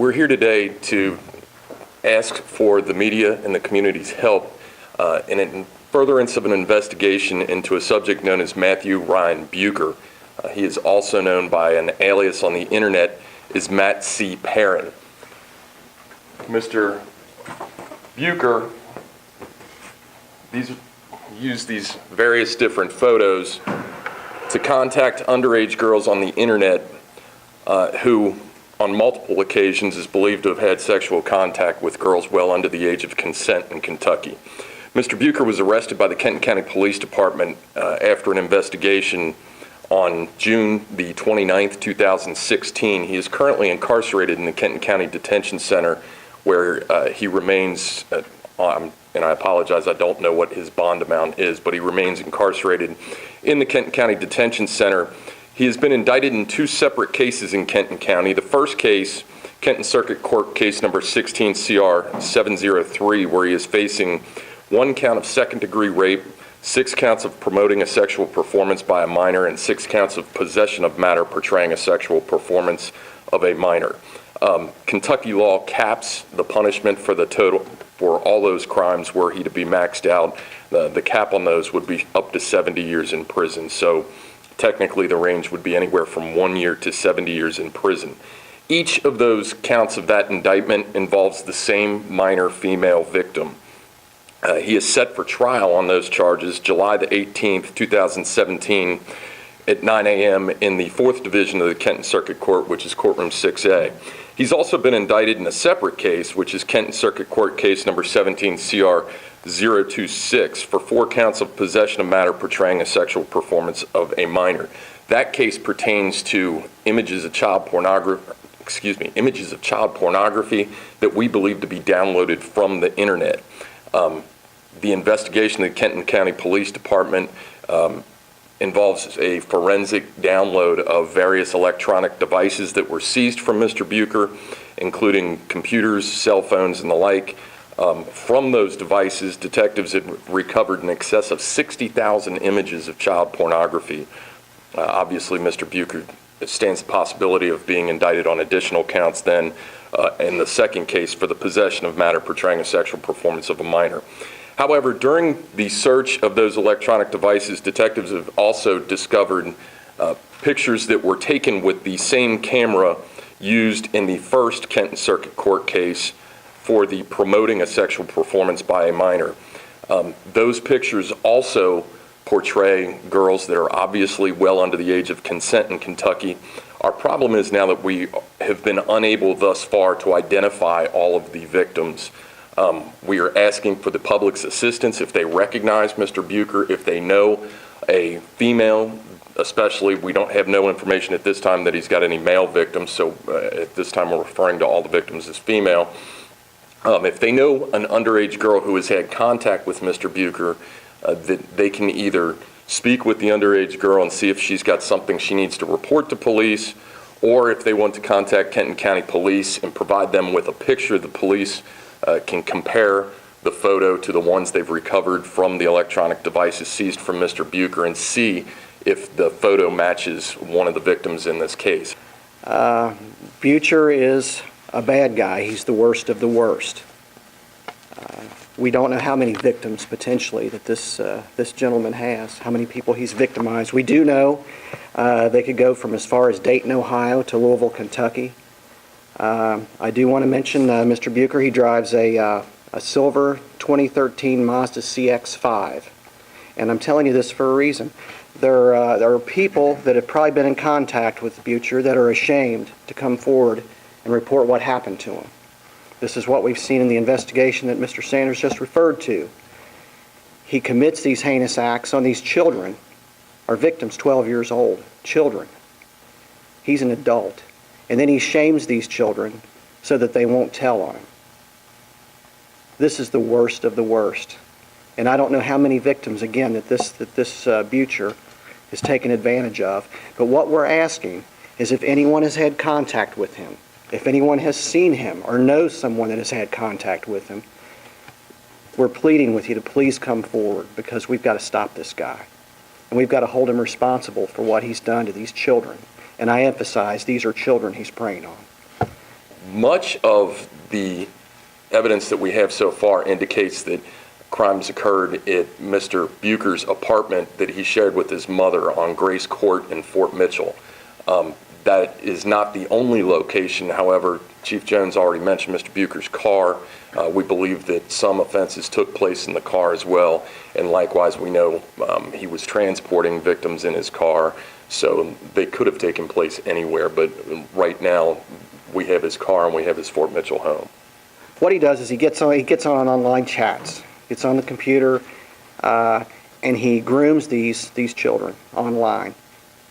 We're here today to ask for the media and the community's help in furtherance of an investigation into a subject known as Matthew Ryan Bucher. He is also known by an alias on the internet as Matt C. Percin. Mr. Bucher used these various different photos to contact underage girls on the internet who on multiple occasions is believed to have had sexual contact with girls well under the age of consent in Kentucky. Mr. Bucher was arrested by the Kenton County Police Department after an investigation on June the 29th, 2016. He is currently incarcerated in the Kenton County Detention Center where he remains, and I apologize, I don't know what his bond amount is, but he remains incarcerated in the Kenton County Detention Center. He has been indicted in two separate cases in Kenton County. The first case, Kenton Circuit Court case number 16 CR 703, where he is facing 1 count of second-degree rape, 6 counts of promoting a sexual performance by a minor, and 6 counts of possession of matter portraying a sexual performance of a minor. Kentucky law caps the punishment for the total for all those crimes were he to be maxed out. The cap on those would be up to 70 years in prison. So technically the range would be anywhere from 1 year to 70 years in prison. Each of those counts of that indictment involves the same minor female victim. He is set for trial on those charges July the 18th, 2017 at 9 a.m. in the 4th Division of the Kenton Circuit Court, which is courtroom 6A. He's also been indicted in a separate case, which is Kenton Circuit Court case number 17 CR 026 for 4 counts of possession of matter portraying a sexual performance of a minor. That case pertains to images of child pornography that we believe to be downloaded from the internet. The investigation of the Kenton County Police Department involves a forensic download of various electronic devices that were seized from Mr. Bucher, including computers, cell phones, and the like. From those devices, detectives had recovered in excess of 60,000 images of child pornography. Obviously, Mr. Bucher stands the possibility of being indicted on additional counts then in the second case for the possession of matter portraying a sexual performance of a minor. However, during the search of those electronic devices, detectives have also discovered pictures that were taken with the same camera used in the first Kenton Circuit Court case for the promoting a sexual performance by a minor. Those pictures also portray girls that are obviously well under the age of consent in Kentucky. Our problem is now that we have been unable thus far to identify all of the victims. We are asking for the public's assistance if they recognize Mr. Bucher, if they know a female, especially. We don't have no information at this time that he's got any male victims, so at this time we're referring to all the victims as female. If they know an underage girl who has had contact with Mr. Bucher, that they can either speak with the underage girl and see if she's got something she needs to report to police, or if they want to contact Kenton County Police and provide them with a picture, the police can compare the photo to the ones they've recovered from the electronic devices seized from Mr. Bucher and see if the photo matches one of the victims in this case. Bucher is a bad guy. He's the worst of the worst. We don't know how many victims potentially that this gentleman has, how many people he's victimized. We do know they could go from as far as Dayton, Ohio to Louisville, Kentucky. I do want to mention Mr. Bucher. He drives a silver 2013 Mazda CX-5. And I'm telling you this for a reason. There are people that have probably been in contact with Bucher that are ashamed to come forward and report what happened to him. This is what we've seen in the investigation that Mr. Sanders just referred to. He commits these heinous acts on these children. Our victim's 12 years old. Children. He's an adult. And then he shames these children so that they won't tell on him. This is the worst of the worst. And I don't know how many victims, again, that this Bucher has taken advantage of. But what we're asking is if anyone has had contact with him, if anyone has seen him or knows someone that has had contact with him, we're pleading with you to please come forward, because we've got to stop this guy. And we've got to hold him responsible for what he's done to these children. And I emphasize, these are children he's preying on. Much of the evidence that we have so far indicates that crimes occurred at Mr. Bucher's apartment that he shared with his mother on Grace Court in Fort Mitchell. That is not the only location. However, Chief Jones already mentioned Mr. Bucher's car. We believe that some offenses took place in the car as well, and likewise we know he was transporting victims in his car, so they could have taken place anywhere, but right now we have his car and we have his Fort Mitchell home. What he does is he gets on online chats, gets on the computer, and he grooms these children online,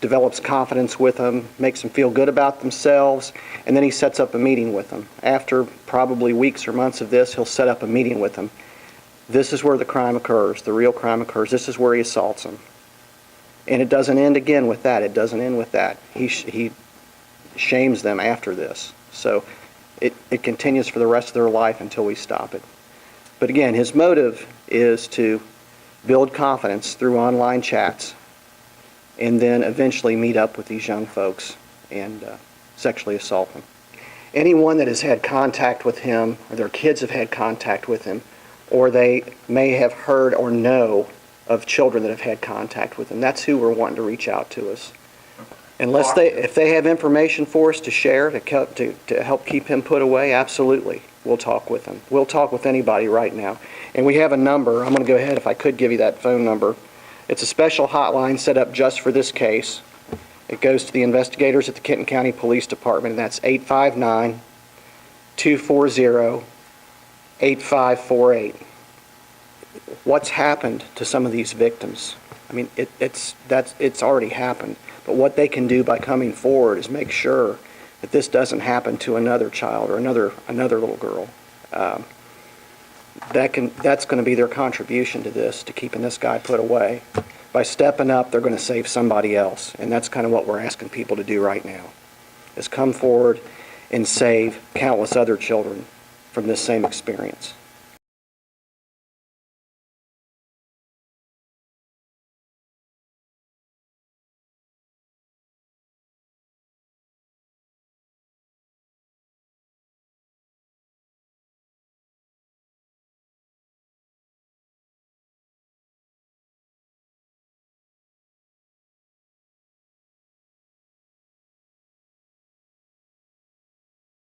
develops confidence with them, makes them feel good about themselves, and then he sets up a meeting with them. After probably weeks or months of this, he'll set up a meeting with them. This is where the crime occurs, the real crime occurs. This is where he assaults them. And it doesn't end again with that. It doesn't end with that. He shames them after this. So it continues for the rest of their life until we stop it. But again, his motive is to build confidence through online chats and then eventually meet up with these young folks and sexually assault them. Anyone that has had contact with him, or their kids have had contact with him, or they may have heard or know of children that have had contact with him, that's who we're wanting to reach out to us. If they have information for us to share to help keep him put away, absolutely, we'll talk with them. We'll talk with anybody right now. And we have a number. I'm going to go ahead, if I could give you that phone number. It's a special hotline set up just for this case. It goes to the investigators at the Kenton County Police Department, and that's 859-240-8548. What's happened to some of these victims? I mean, it's already happened. But what they can do by coming forward is make sure that this doesn't happen to another child or another little girl. That's going to be their contribution to this, to keeping this guy put away. By stepping up, they're going to save somebody else, and that's kind of what we're asking people to do right now, is come forward and save countless other children from this same experience.